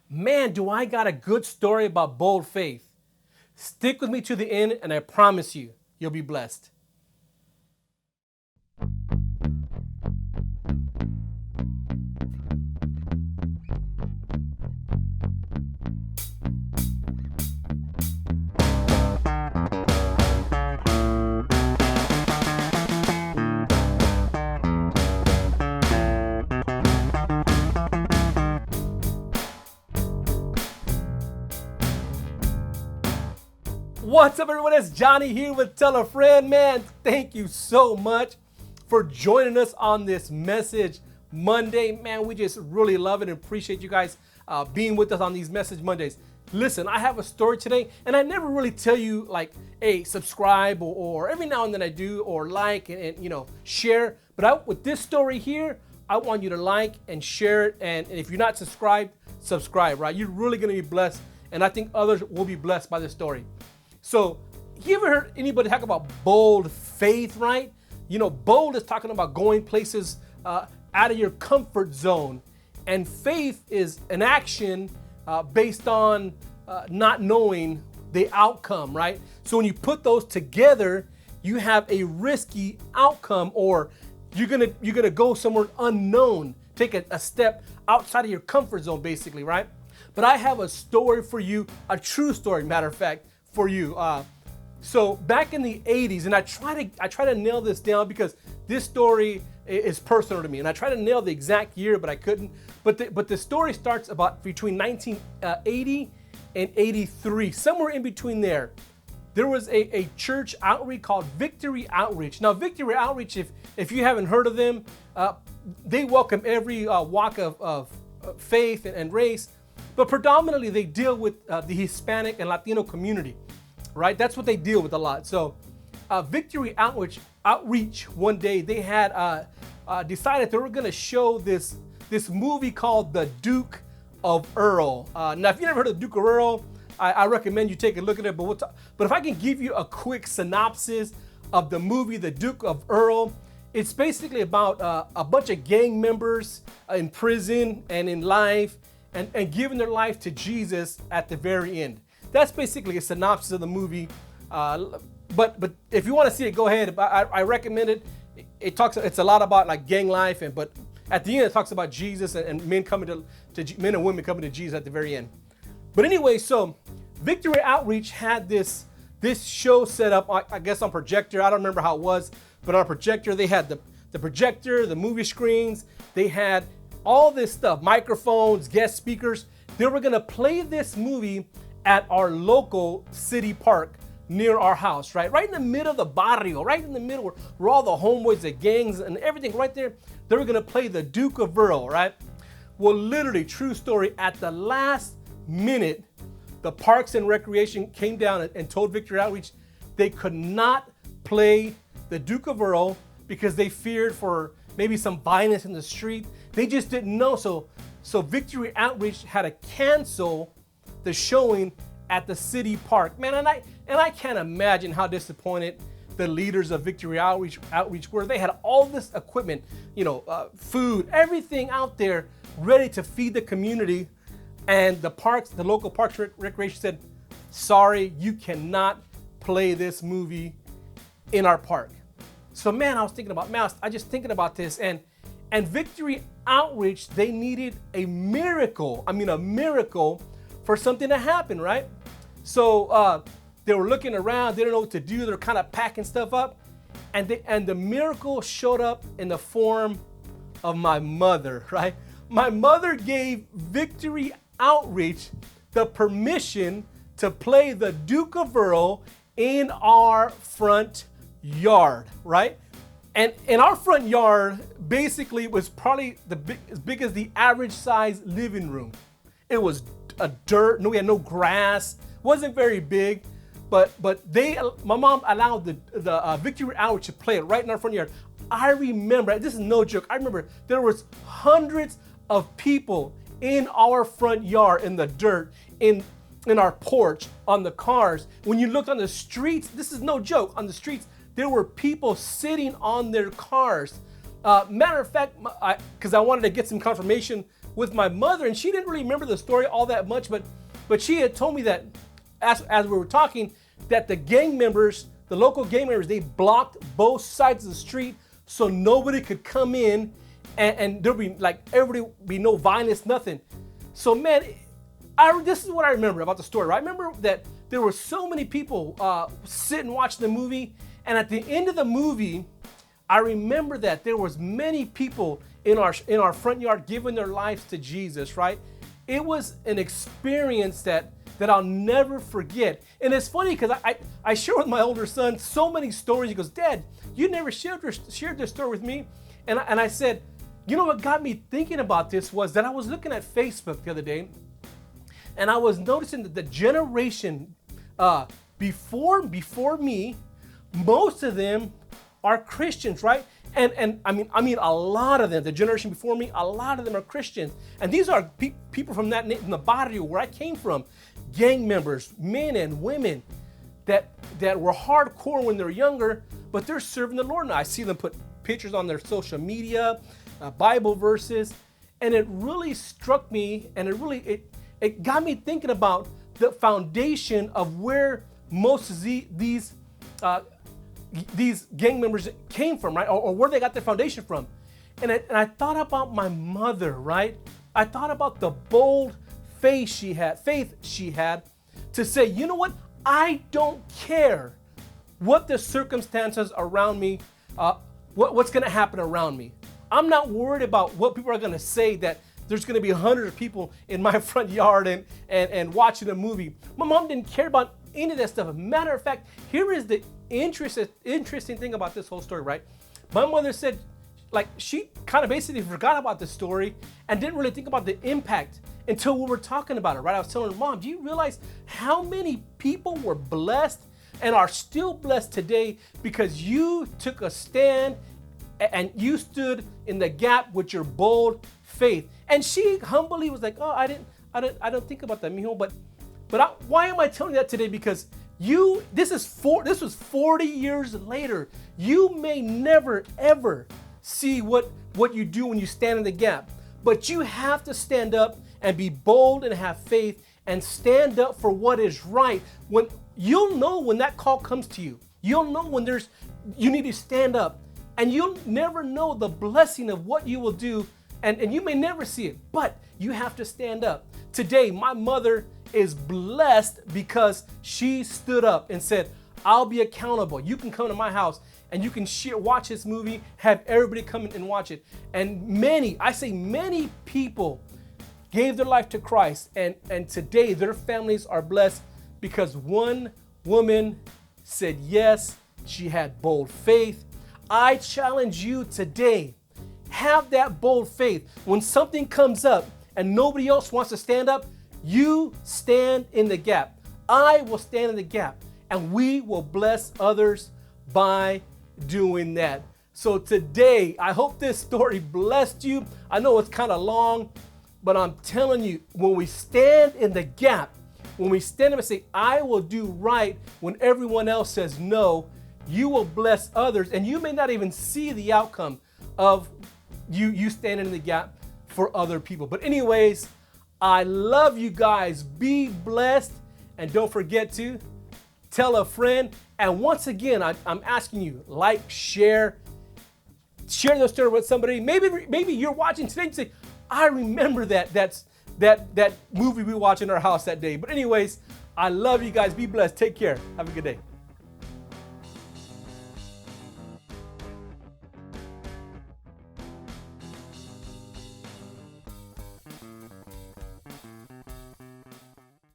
Man, do I got a good story about bold faith. Stick with me to the end, and I promise you, you'll be blessed. What's up, everyone? It's Johnny here with Tell a Friend. Man, thank you so much for joining us on this Message Monday. Man, we just really love it and appreciate you guys being with us on these Message Mondays. Listen, I have a story today, and I never really tell you like, hey, subscribe, or every now and then I do, or like and share. But with this story here, I want you to like and share it. And if you're not subscribed, subscribe, right? You're really going to be blessed, and I think others will be blessed by this story. So, you ever heard anybody talk about bold faith, right? You know, bold is talking about going places out of your comfort zone. And faith is an action based on not knowing the outcome, right? So when you put those together, you have a risky outcome, or you're gonna go somewhere unknown, take a step outside of your comfort zone, basically, right? But I have a story for you, a true story, matter of fact, for you. So back in the 80s, and I try to nail this down because this story is personal to me, and I try to nail the exact year, but I couldn't. But the story starts about between 1980 and 83, somewhere in between there. There was a church outreach called Victory Outreach. Now, Victory Outreach, if you haven't heard of them, they welcome every walk of faith and race, but predominantly they deal with the Hispanic and Latino community, right? That's what they deal with a lot. So Victory Outreach one day, they had decided they were going to show this movie called The Duke of Earl. Now, if you never heard of The Duke of Earl, I recommend you take a look at it. But if I can give you a quick synopsis of the movie The Duke of Earl, it's basically about a bunch of gang members in prison and in life, and giving their life to Jesus at the very end. That's basically a synopsis of the movie. But if you want to see it, go ahead. I recommend it. It's a lot about like gang life, but at the end it talks about Jesus and men and women coming to Jesus at the very end. But anyway, so Victory Outreach had this show set up, I guess on projector. I don't remember how it was, but on a projector they had the projector, the movie screens. They had all this stuff, microphones, guest speakers. They were gonna play this movie at our local city park near our house, right? Right in the middle of the barrio, right in the middle where all the homeboys, the gangs and everything right there. They were gonna play The Duke of Earl, right? Well, literally, true story, at the last minute, the Parks and Recreation came down and told Victory Outreach they could not play The Duke of Earl because they feared for maybe some violence in the street. They just didn't know. So Victory Outreach had to cancel the showing at the city park. Man, and I can't imagine how disappointed the leaders of Victory Outreach were. They had all this equipment, food, everything out there ready to feed the community. And the local Parks Recreation said, sorry, you cannot play this movie in our park. So man, I just thinking about this, and Victory Outreach, they needed a miracle for something to happen, right? So they were looking around, they didn't know what to do, they're kind of packing stuff up, and the miracle showed up in the form of my mother, right? My mother gave Victory Outreach the permission to play The Duke of Earl in our front yard, right? And in our front yard, basically, was probably as big as the average size living room. It was we had no grass, wasn't very big, but my mom allowed the Victory Outreach to play it right in our front yard. I remember, this is no joke, I remember there was hundreds of people in our front yard, in the dirt, in our porch, on the cars. When you looked on the streets, this is no joke, on the streets, there were people sitting on their cars. Matter of fact, because I wanted to get some confirmation with my mother, and she didn't really remember the story all that much, but she had told me that as we were talking, that the gang members, the local gang members, they blocked both sides of the street so nobody could come in, and there'd be like everybody be no violence, nothing. So man, this is what I remember about the story. Right? I remember that there were so many people sitting watching the movie, and at the end of the movie, I remember that there was many people in our front yard giving their lives to Jesus. Right? It was an experience that I'll never forget. And it's funny because I share with my older son so many stories. He goes, Dad, you never shared this story with me. And I said, you know what got me thinking about this was that I was looking at Facebook the other day, and I was noticing that the generation before me, most of them are Christians, right? And I mean a lot of them, the generation before me, a lot of them are Christians. And these are people from from the barrio where I came from, gang members, men and women that were hardcore when they're younger, but they're serving the Lord now. I see them put pictures on their social media, Bible verses, and it really struck me, and it got me thinking about the foundation of where most of these gang members came from, right? Or where they got their foundation from. And I thought about my mother, right? I thought about the bold faith she had to say, you know what? I don't care what the circumstances around me, what's going to happen around me. I'm not worried about what people are going to say, that there's going to be hundreds of people in my front yard and watching a movie. My mom didn't care about any of that stuff. Matter of fact, here is the interesting thing about this whole story, right? My mother said, like, she kind of basically forgot about the story and didn't really think about the impact until we were talking about it, right? I was telling her, Mom, do you realize how many people were blessed and are still blessed today because you took a stand and you stood in the gap with your bold faith? And she humbly was like, oh, I don't think about that, mijo. But why am I telling you that today? Because this was 40 years later. You may never ever see what you do when you stand in the gap, but you have to stand up and be bold and have faith and stand up for what is right. When you'll know when that call comes to you, you'll know when you need to stand up, and you'll never know the blessing of what you will do, and you may never see it, but you have to stand up. Today, my mother is blessed because she stood up and said, I'll be accountable. You can come to my house and you can watch this movie, have everybody come in and watch it. And many people gave their life to Christ, and today their families are blessed because one woman said yes. She had bold faith. I challenge you today, have that bold faith. When something comes up and nobody else wants to stand up, you stand in the gap. I will stand in the gap, and we will bless others by doing that. So today, I hope this story blessed you. I know it's kind of long, but I'm telling you, when we stand in the gap, when we stand up and say, I will do right when everyone else says no, you will bless others, and you may not even see the outcome of you standing in the gap for other people. But anyways, I love you guys. Be blessed, and don't forget to tell a friend. And once again, I'm asking you, like, share the story with somebody. Maybe you're watching today and say, I remember that movie we watched in our house that day. But anyways, I love you guys. Be blessed. Take care. Have a good day.